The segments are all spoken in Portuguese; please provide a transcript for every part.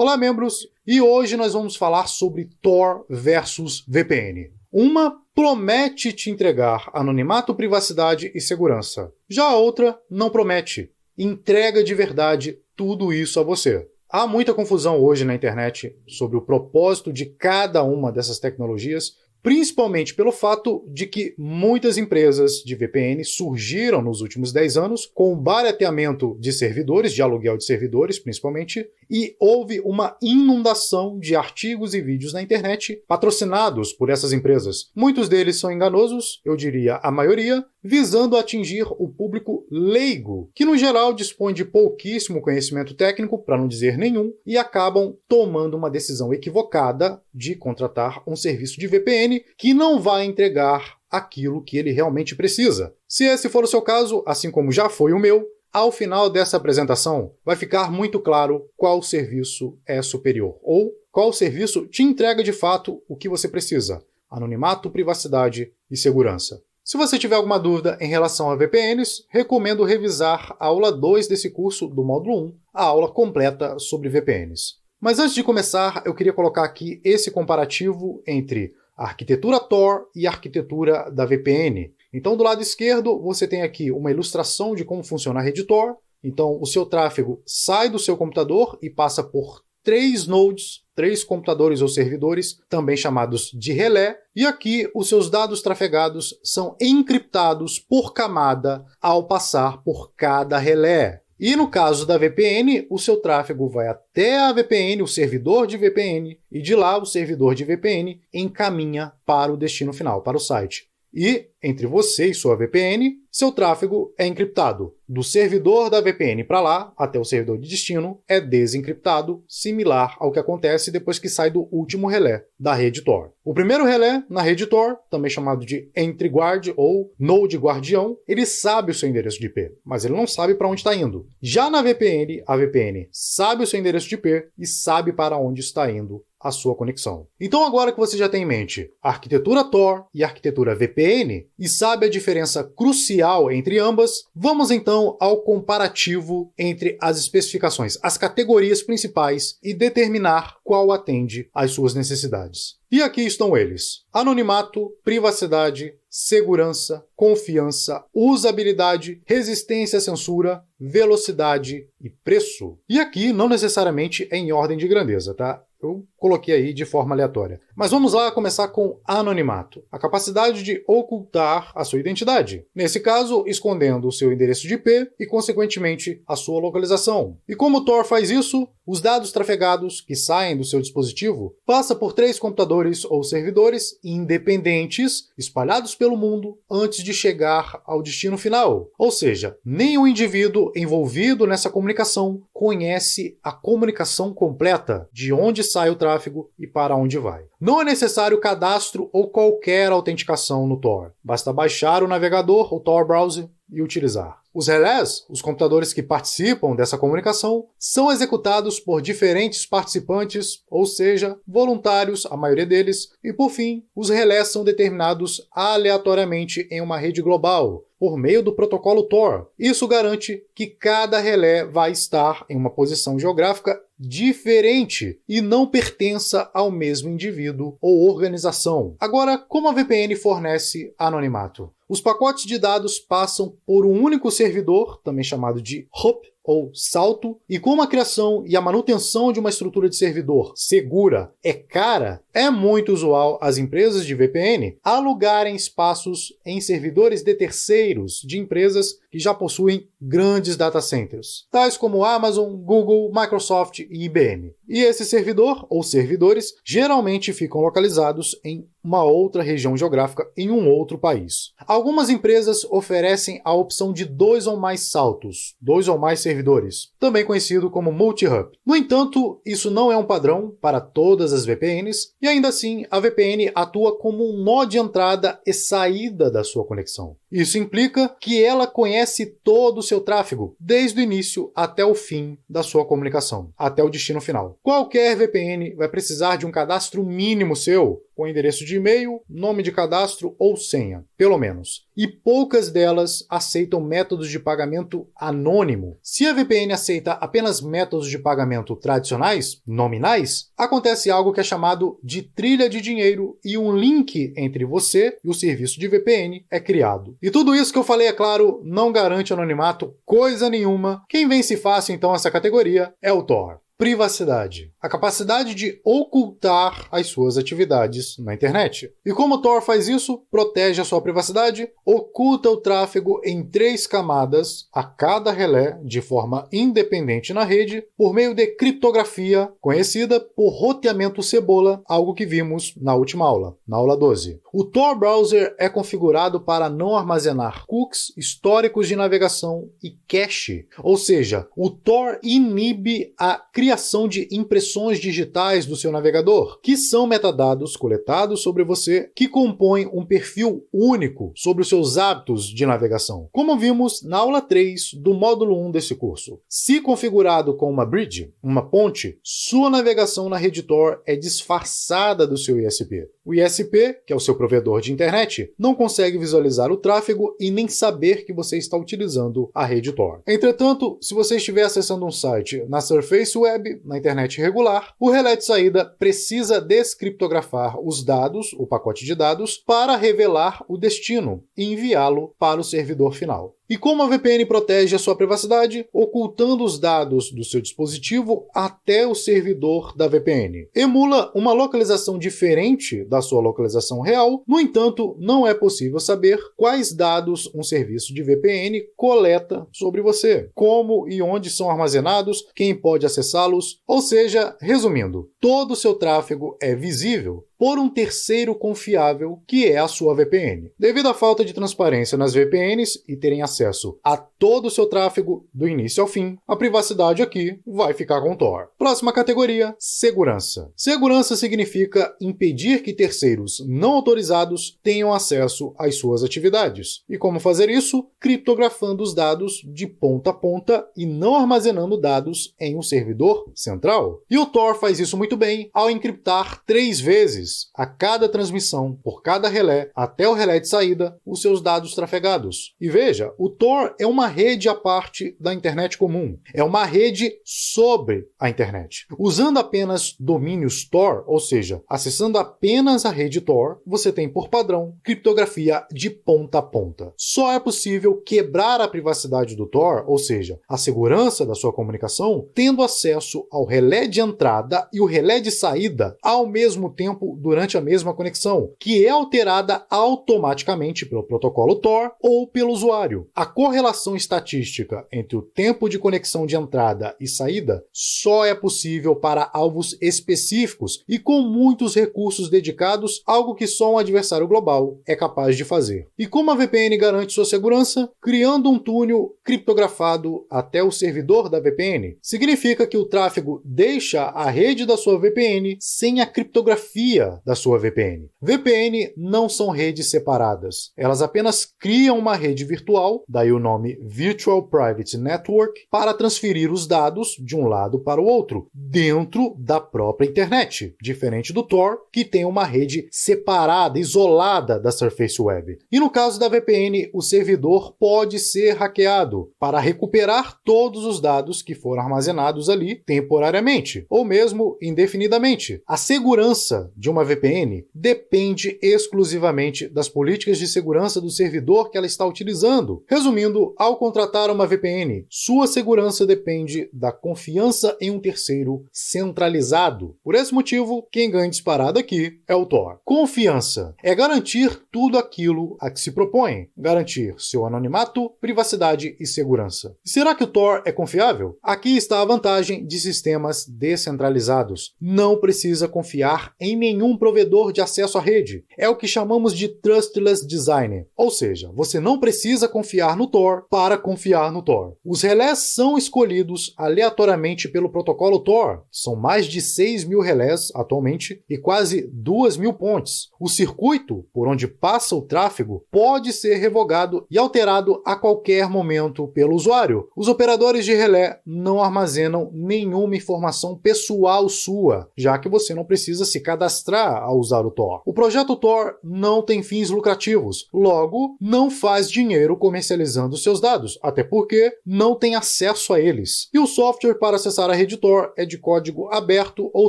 Olá, membros! E hoje nós vamos falar sobre Tor versus VPN. Uma promete te entregar anonimato, privacidade e segurança. Já a outra não promete. Entrega de verdade tudo isso a você. Há muita confusão hoje na internet sobre o propósito de cada uma dessas tecnologias, principalmente pelo fato de que muitas empresas de VPN surgiram nos últimos 10 anos com barateamento de servidores, de aluguel de servidores principalmente, e houve uma inundação de artigos e vídeos na internet patrocinados por essas empresas. Muitos deles são enganosos, eu diria a maioria, visando atingir o público leigo, que no geral dispõe de pouquíssimo conhecimento técnico, para não dizer nenhum, e acabam tomando uma decisão equivocada de contratar um serviço de VPN que não vai entregar aquilo que ele realmente precisa. Se esse for o seu caso, assim como já foi o meu, ao final dessa apresentação vai ficar muito claro qual serviço é superior, ou qual serviço te entrega de fato o que você precisa: anonimato, privacidade e segurança. Se você tiver alguma dúvida em relação a VPNs, recomendo revisar a aula 2 desse curso do módulo 1, a aula completa sobre VPNs. Mas antes de começar, eu queria colocar aqui esse comparativo entre a arquitetura Tor e a arquitetura da VPN. Então, do lado esquerdo, você tem aqui uma ilustração de como funciona a rede Tor. Então, o seu tráfego sai do seu computador e passa por 3 nodes, 3 computadores ou servidores, também chamados de relé, e aqui os seus dados trafegados são encriptados por camada ao passar por cada relé. E no caso da VPN, o seu tráfego vai até a VPN, o servidor de VPN, e de lá o servidor de VPN encaminha para o destino final, para o site. E, entre você e sua VPN, seu tráfego é encriptado. Do servidor da VPN para lá, até o servidor de destino, é desencriptado, similar ao que acontece depois que sai do último relé da rede Tor. O primeiro relé na rede Tor, também chamado de Entry Guard ou Node Guardião, ele sabe o seu endereço de IP, mas ele não sabe para onde está indo. Já na VPN, a VPN sabe o seu endereço de IP e sabe para onde está indo a sua conexão. Então, agora que você já tem em mente a arquitetura Tor e a arquitetura VPN e sabe a diferença crucial entre ambas, vamos então ao comparativo entre as especificações, as categorias principais, e determinar qual atende às suas necessidades. E aqui estão eles: anonimato, privacidade, segurança, confiança, usabilidade, resistência à censura, velocidade e preço. E aqui não necessariamente é em ordem de grandeza, tá? Eu coloquei aí de forma aleatória. Mas vamos lá começar com anonimato. A capacidade de ocultar a sua identidade. Nesse caso, escondendo o seu endereço de IP e, consequentemente, a sua localização. E como o Tor faz isso? Os dados trafegados que saem do seu dispositivo passam por 3 computadores ou servidores independentes, espalhados pelo mundo, antes de chegar ao destino final. Ou seja, nenhum indivíduo envolvido nessa comunicação conhece a comunicação completa, de onde sai o tráfego e para onde vai. Não é necessário cadastro ou qualquer autenticação no Tor. Basta baixar o navegador, o Tor Browser, e utilizar. Os relés, os computadores que participam dessa comunicação, são executados por diferentes participantes, ou seja, voluntários, a maioria deles, e por fim, os relés são determinados aleatoriamente em uma rede global, por meio do protocolo Tor. Isso garante que cada relé vai estar em uma posição geográfica diferente e não pertença ao mesmo indivíduo ou organização. Agora, como a VPN fornece anonimato? Os pacotes de dados passam por um único servidor, também chamado de hop ou salto, e como a criação e a manutenção de uma estrutura de servidor segura é cara, é muito usual as empresas de VPN alugarem espaços em servidores de terceiros, de empresas que já possuem grandes data centers, tais como Amazon, Google, Microsoft e IBM. E esse servidor ou servidores geralmente ficam localizados em uma outra região geográfica em um outro país. Algumas empresas oferecem a opção de 2 ou mais saltos, 2 ou mais servidores, também conhecido como multi-hub. No entanto, isso não é um padrão para todas as VPNs, e ainda assim a VPN atua como um nó de entrada e saída da sua conexão. Isso implica que ela conhece todo o seu tráfego, desde o início até o fim da sua comunicação, até o destino final. Qualquer VPN vai precisar de um cadastro mínimo seu, com endereço de e-mail, nome de cadastro ou senha, pelo menos. E poucas delas aceitam métodos de pagamento anônimo. Se a VPN aceita apenas métodos de pagamento tradicionais, nominais, acontece algo que é chamado de trilha de dinheiro e um link entre você e o serviço de VPN é criado. E tudo isso que eu falei, é claro, não garante anonimato coisa nenhuma. Quem vence fácil então essa categoria é o Tor. Privacidade. A capacidade de ocultar as suas atividades na internet. E como o Tor faz isso? Protege a sua privacidade, oculta o tráfego em 3 camadas a cada relé de forma independente na rede por meio de criptografia, conhecida por roteamento cebola, algo que vimos na última aula, na aula 12. O Tor Browser é configurado para não armazenar cookies, históricos de navegação e cache, ou seja, o Tor inibe a criação de impressões digitais do seu navegador, que são metadados coletados sobre você que compõem um perfil único sobre os seus hábitos de navegação, como vimos na aula 3 do módulo 1 desse curso. Se configurado com uma bridge, uma ponte, sua navegação na rede Tor é disfarçada do seu ISP. O ISP, que é o seu provedor de internet, não consegue visualizar o tráfego e nem saber que você está utilizando a rede Tor. Entretanto, se você estiver acessando um site na Surface Web, na internet regular, o relé de saída precisa descriptografar os dados, o pacote de dados, para revelar o destino e enviá-lo para o servidor final. E como a VPN protege a sua privacidade? Ocultando os dados do seu dispositivo até o servidor da VPN. Emula uma localização diferente da sua localização real, no entanto, não é possível saber quais dados um serviço de VPN coleta sobre você, como e onde são armazenados, quem pode acessá-los, ou seja, resumindo, todo o seu tráfego é visível por um terceiro confiável, que é a sua VPN. Devido à falta de transparência nas VPNs e terem acesso a todo o seu tráfego, do início ao fim, a privacidade aqui vai ficar com o Tor. Próxima categoria, segurança. Segurança significa impedir que terceiros não autorizados tenham acesso às suas atividades. E como fazer isso? Criptografando os dados de ponta a ponta e não armazenando dados em um servidor central. E o Tor faz isso muito bem ao encriptar 3 vezes a cada transmissão, por cada relé, até o relé de saída, os seus dados trafegados. E veja, o Tor é uma rede à parte da internet comum. É uma rede sobre a internet. Usando apenas domínios Tor, ou seja, acessando apenas a rede Tor, você tem por padrão criptografia de ponta a ponta. Só é possível quebrar a privacidade do Tor, ou seja, a segurança da sua comunicação, tendo acesso ao relé de entrada e o relé de saída ao mesmo tempo durante a mesma conexão, que é alterada automaticamente pelo protocolo Tor ou pelo usuário. A correlação estatística entre o tempo de conexão de entrada e saída só é possível para alvos específicos e com muitos recursos dedicados, algo que só um adversário global é capaz de fazer. E como a VPN garante sua segurança? Criando um túnel criptografado até o servidor da VPN. Significa que o tráfego deixa a rede da sua VPN sem a criptografia da sua VPN. VPN não são redes separadas. Elas apenas criam uma rede virtual, daí o nome Virtual Private Network, para transferir os dados de um lado para o outro, dentro da própria internet, diferente do Tor, que tem uma rede separada, isolada da Surface Web. E no caso da VPN, o servidor pode ser hackeado para recuperar todos os dados que foram armazenados ali temporariamente, ou mesmo indefinidamente. A segurança de uma VPN depende exclusivamente das políticas de segurança do servidor que ela está utilizando. Resumindo, ao contratar uma VPN, sua segurança depende da confiança em um terceiro centralizado. Por esse motivo, quem ganha disparado aqui é o Tor. Confiança é garantir tudo aquilo a que se propõe. Garantir seu anonimato, privacidade e segurança. E será que o Tor é confiável? Aqui está a vantagem de sistemas descentralizados. Não precisa confiar em nenhum provedor de acesso à rede. É o que chamamos de Trustless Design. Ou seja, você não precisa confiar no Tor para confiar no Tor. Os relés são escolhidos aleatoriamente pelo protocolo Tor. São mais de 6.000 relés atualmente e quase 2.000 pontes. O circuito por onde passa o tráfego pode ser revogado e alterado a qualquer momento pelo usuário. Os operadores de relé não armazenam nenhuma informação pessoal sua, já que você não precisa se cadastrar mostrar ao usar o Tor. O projeto Tor não tem fins lucrativos, logo, não faz dinheiro comercializando seus dados, até porque não tem acesso a eles. E o software para acessar a rede Tor é de código aberto, ou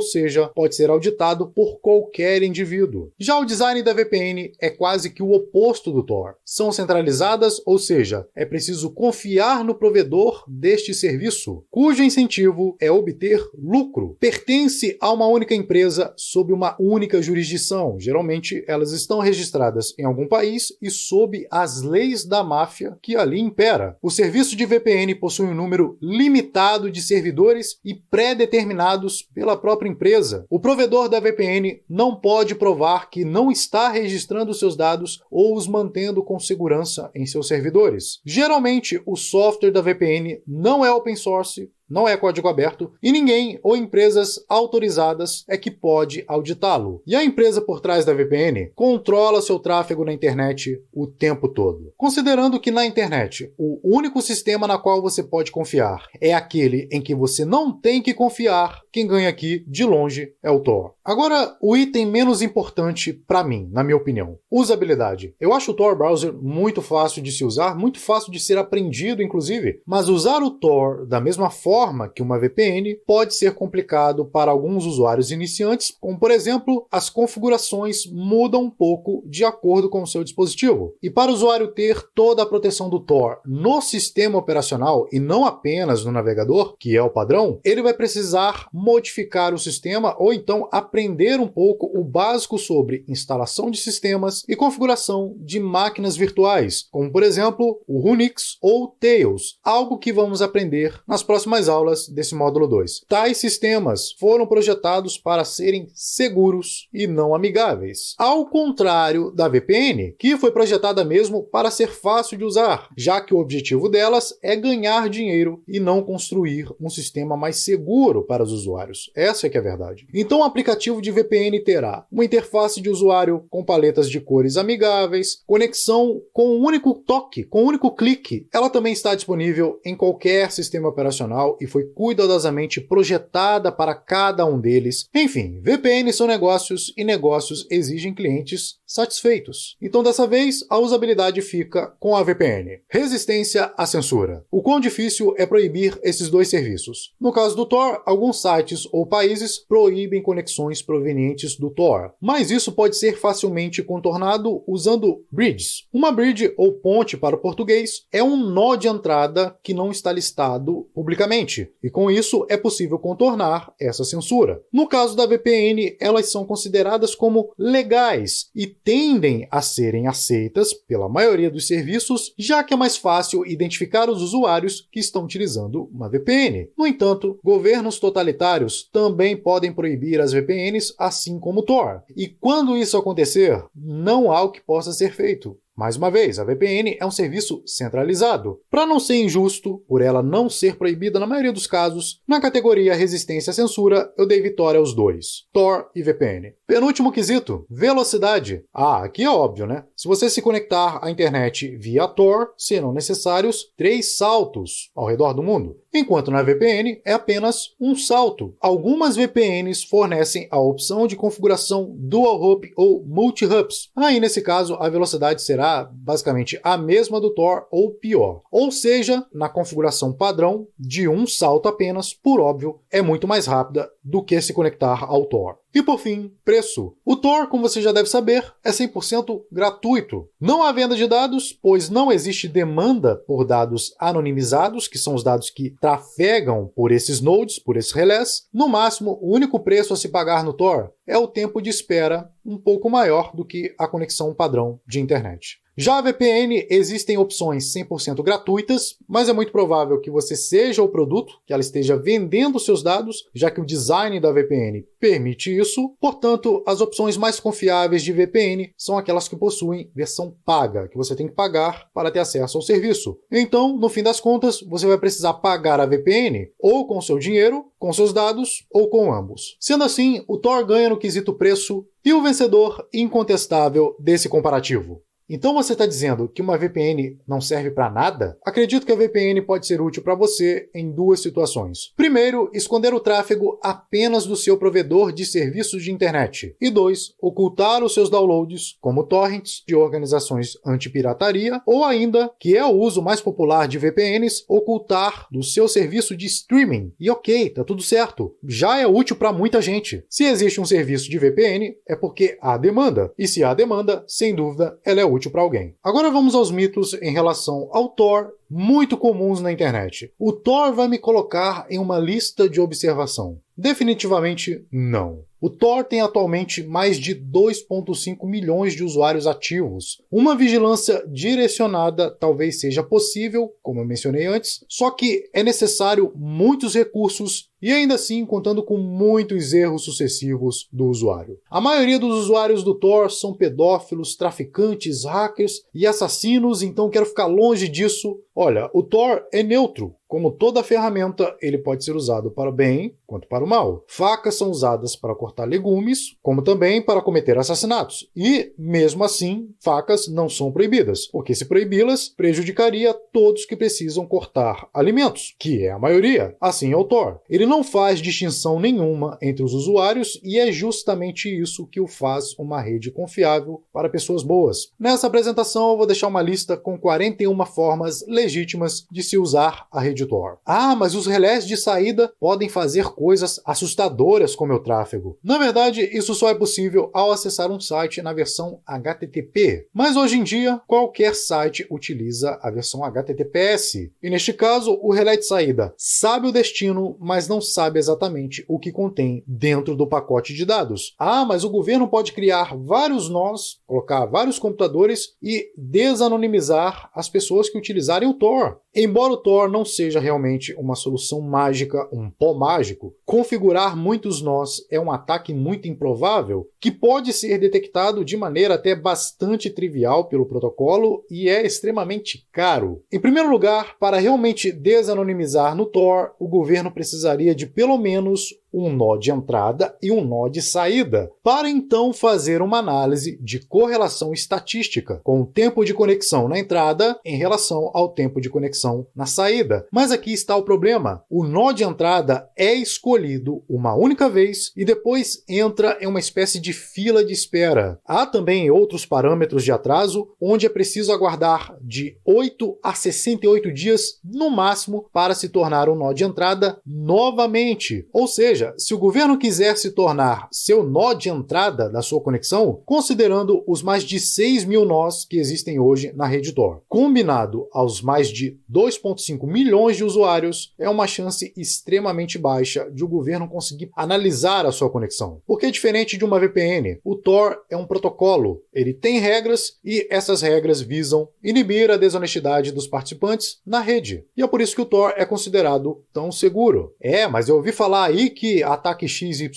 seja, pode ser auditado por qualquer indivíduo. Já o design da VPN é quase que o oposto do Tor. São centralizadas, ou seja, é preciso confiar no provedor deste serviço, cujo incentivo é obter lucro. Pertence a uma única empresa sob uma única jurisdição. Geralmente, elas estão registradas em algum país e sob as leis da máfia que ali impera. O serviço de VPN possui um número limitado de servidores e pré-determinados pela própria empresa. O provedor da VPN não pode provar que não está registrando seus dados ou os mantendo com segurança em seus servidores. Geralmente, o software da VPN não é open source, não é código aberto, e ninguém ou empresas autorizadas é que pode auditá-lo. E a empresa por trás da VPN controla seu tráfego na internet o tempo todo. Considerando que na internet o único sistema na qual você pode confiar é aquele em que você não tem que confiar, quem ganha aqui, de longe, é o Tor. Agora, o item menos importante para mim, na minha opinião, usabilidade. Eu acho o Tor Browser muito fácil de se usar, muito fácil de ser aprendido, inclusive, mas usar o Tor da mesma forma que uma VPN pode ser complicado para alguns usuários iniciantes, como por exemplo, as configurações mudam um pouco de acordo com o seu dispositivo. E para o usuário ter toda a proteção do Tor no sistema operacional e não apenas no navegador, que é o padrão, ele vai precisar modificar o sistema ou então aprender um pouco o básico sobre instalação de sistemas e configuração de máquinas virtuais, como por exemplo o Unix ou Tails, algo que vamos aprender nas próximas aulas desse módulo 2. Tais sistemas foram projetados para serem seguros e não amigáveis, ao contrário da VPN, que foi projetada mesmo para ser fácil de usar, já que o objetivo delas é ganhar dinheiro e não construir um sistema mais seguro para os usuários. Essa é que é a verdade. Então o aplicativo de VPN terá uma interface de usuário com paletas de cores amigáveis, conexão com um único toque, com um único clique. Ela também está disponível em qualquer sistema operacional e foi cuidadosamente projetada para cada um deles. Enfim, VPN são negócios e negócios exigem clientes satisfeitos. Então dessa vez, a usabilidade fica com a VPN. Resistência à censura. O quão difícil é proibir esses dois serviços? No caso do Tor, alguns sites ou países proíbem conexões provenientes do Tor, mas isso pode ser facilmente contornado usando bridges. Uma bridge ou ponte para o português é um nó de entrada que não está listado publicamente, e com isso é possível contornar essa censura. No caso da VPN, elas são consideradas como legais e tendem a serem aceitas pela maioria dos serviços, já que é mais fácil identificar os usuários que estão utilizando uma VPN. No entanto, governos totalitários também podem proibir as VPNs, assim como o Tor. E quando isso acontecer, não há o que possa ser feito. Mais uma vez, a VPN é um serviço centralizado. Para não ser injusto, por ela não ser proibida na maioria dos casos, na categoria resistência à censura, eu dei vitória aos dois, Tor e VPN. Penúltimo quesito, velocidade. Aqui é óbvio, né? Se você se conectar à internet via Tor, serão necessários 3 saltos ao redor do mundo, enquanto na VPN é apenas um salto. Algumas VPNs fornecem a opção de configuração Dual Hop ou Multi-Hops. Aí, nesse caso, a velocidade será basicamente a mesma do Tor ou pior. Ou seja, na configuração padrão, de um salto apenas, por óbvio, é muito mais rápida do que se conectar ao Tor. E por fim, preço. O Tor, como você já deve saber, é 100% gratuito. Não há venda de dados, pois não existe demanda por dados anonimizados, que são os dados que trafegam por esses nodes, por esses relés. No máximo, o único preço a se pagar no Tor é o tempo de espera um pouco maior do que a conexão padrão de internet. Já a VPN, existem opções 100% gratuitas, mas é muito provável que você seja o produto, que ela esteja vendendo seus dados, já que o design da VPN permite isso. Portanto, as opções mais confiáveis de VPN são aquelas que possuem versão paga, que você tem que pagar para ter acesso ao serviço. Então, no fim das contas, você vai precisar pagar a VPN ou com seu dinheiro, com seus dados ou com ambos. Sendo assim, o Tor ganha no quesito preço e o vencedor incontestável desse comparativo Então você está dizendo que uma VPN não serve para nada? Acredito que a VPN pode ser útil para você em duas situações. Primeiro, esconder o tráfego apenas do seu provedor de serviços de internet. E dois, ocultar os seus downloads, como torrents de organizações anti-pirataria, ou ainda, que é o uso mais popular de VPNs, ocultar do seu serviço de streaming. E ok, tá tudo certo. Já é útil para muita gente. Se existe um serviço de VPN, é porque há demanda. E se há demanda, sem dúvida, ela é útil para alguém. Agora vamos aos mitos em relação ao Tor, muito comuns na internet. O Tor vai me colocar em uma lista de observação. Definitivamente não. O Tor tem atualmente mais de 2,5 milhões de usuários ativos. Uma vigilância direcionada talvez seja possível, como eu mencionei antes, só que é necessário muitos recursos e ainda assim contando com muitos erros sucessivos do usuário. A maioria dos usuários do Tor são pedófilos, traficantes, hackers e assassinos, então quero ficar longe disso. Olha, o Tor é neutro. Como toda ferramenta, ele pode ser usado para o bem quanto para o mal. Facas são usadas para cortar legumes, como também para cometer assassinatos. E, mesmo assim, facas não são proibidas, porque se proibi-las, prejudicaria todos que precisam cortar alimentos, que é a maioria. Assim é o Tor. Ele não faz distinção nenhuma entre os usuários e é justamente isso que o faz uma rede confiável para pessoas boas. Nessa apresentação, eu vou deixar uma lista com 41 formas legítimas de se usar a rede Tor. Ah, mas os relés de saída podem fazer coisas assustadoras com meu tráfego. Na verdade, isso só é possível ao acessar um site na versão HTTP. Mas hoje em dia, qualquer site utiliza a versão HTTPS. E neste caso, o relé de saída sabe o destino, mas não sabe exatamente o que contém dentro do pacote de dados. Ah, mas o governo pode criar vários nós, colocar vários computadores e desanonimizar as pessoas que utilizarem o Tor. Embora o Tor não seja realmente uma solução mágica, um pó mágico, configurar muitos nós é um ataque muito improvável que pode ser detectado de maneira até bastante trivial pelo protocolo e é extremamente caro. Em primeiro lugar, para realmente desanonimizar no Tor, o governo precisaria de pelo menos um nó de entrada e um nó de saída, para então fazer uma análise de correlação estatística com o tempo de conexão na entrada em relação ao tempo de conexão na saída. Mas aqui está o problema. O nó de entrada é escolhido uma única vez e depois entra em uma espécie de fila de espera. Há também outros parâmetros de atraso, onde é preciso aguardar de 8 a 68 dias no máximo para se tornar um nó de entrada novamente. Ou seja, se o governo quiser se tornar seu nó de entrada da sua conexão, considerando os mais de 6 mil nós que existem hoje na rede Tor, combinado aos mais de 2,5 milhões de usuários, é uma chance extremamente baixa de o governo conseguir analisar a sua conexão. Porque diferente de uma VPN, o Tor é um protocolo, ele tem regras e essas regras visam inibir a desonestidade dos participantes na rede. E é por isso que o Tor é considerado tão seguro. Mas eu ouvi falar aí que ataque XYZ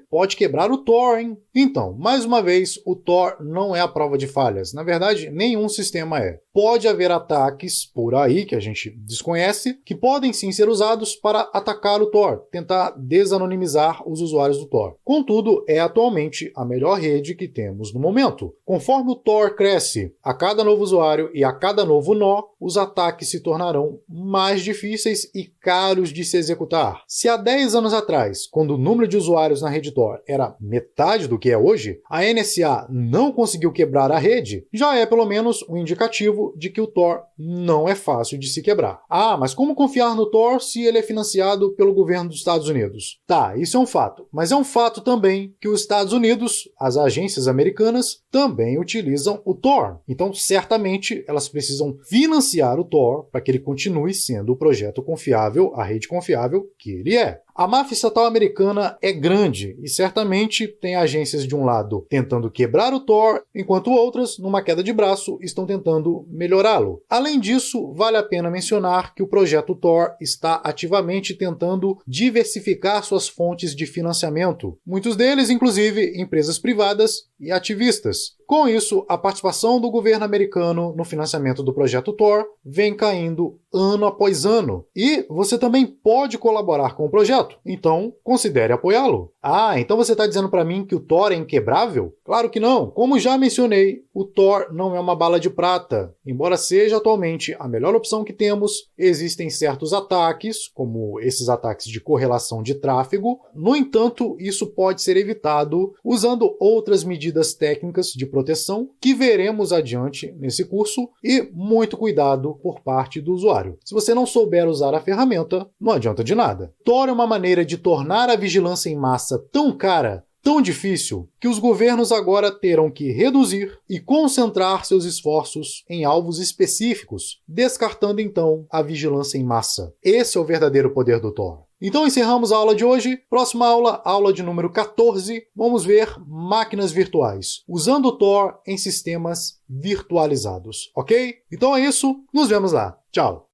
pode quebrar o Tor, hein? Então, mais uma vez, o Tor não é a prova de falhas. Na verdade, nenhum sistema é. Pode haver ataques por aí que a gente desconhece, que podem sim ser usados para atacar o Tor, tentar desanonimizar os usuários do Tor. Contudo, é atualmente a melhor rede que temos no momento. Conforme o Tor cresce, a cada novo usuário e a cada novo nó, os ataques se tornarão mais difíceis e caros de se executar. Se há 10 anos atrás, quando o número de usuários na rede Tor era metade do que é hoje, a NSA não conseguiu quebrar a rede, já é pelo menos um indicativo de que o Tor não é fácil de se quebrar. Ah, mas como confiar no Tor se ele é financiado pelo governo dos Estados Unidos? Tá, isso é um fato, mas é um fato também que os Estados Unidos, as agências americanas, também utilizam o Tor. Então, certamente, elas precisam financiar o Tor para que ele continue sendo o projeto confiável, a rede confiável que ele é. A máfia estatal americana é grande e certamente tem agências de um lado tentando quebrar o Tor, enquanto outras, numa queda de braço, estão tentando melhorá-lo. Além disso, vale a pena mencionar que o projeto Tor está ativamente tentando diversificar suas fontes de financiamento, muitos deles, inclusive, empresas privadas e ativistas. Com isso, a participação do governo americano no financiamento do projeto Thor vem caindo ano após ano. E você também pode colaborar com o projeto, então considere apoiá-lo. Ah, então você está dizendo para mim que o Thor é inquebrável? Claro que não. Como já mencionei, o Thor não é uma bala de prata. Embora seja atualmente a melhor opção que temos, existem certos ataques, como esses ataques de correlação de tráfego. No entanto, isso pode ser evitado usando outras medidas técnicas de proteção que veremos adiante nesse curso e muito cuidado por parte do usuário. Se você não souber usar a ferramenta, não adianta de nada. Thor é uma maneira de tornar a vigilância em massa tão cara, tão difícil, que os governos agora terão que reduzir e concentrar seus esforços em alvos específicos, descartando então a vigilância em massa. Esse é o verdadeiro poder do Thor. Então encerramos a aula de hoje. Próxima aula, aula de número 14, vamos ver máquinas virtuais, usando o Thor em sistemas virtualizados, ok? Então é isso, nos vemos lá. Tchau!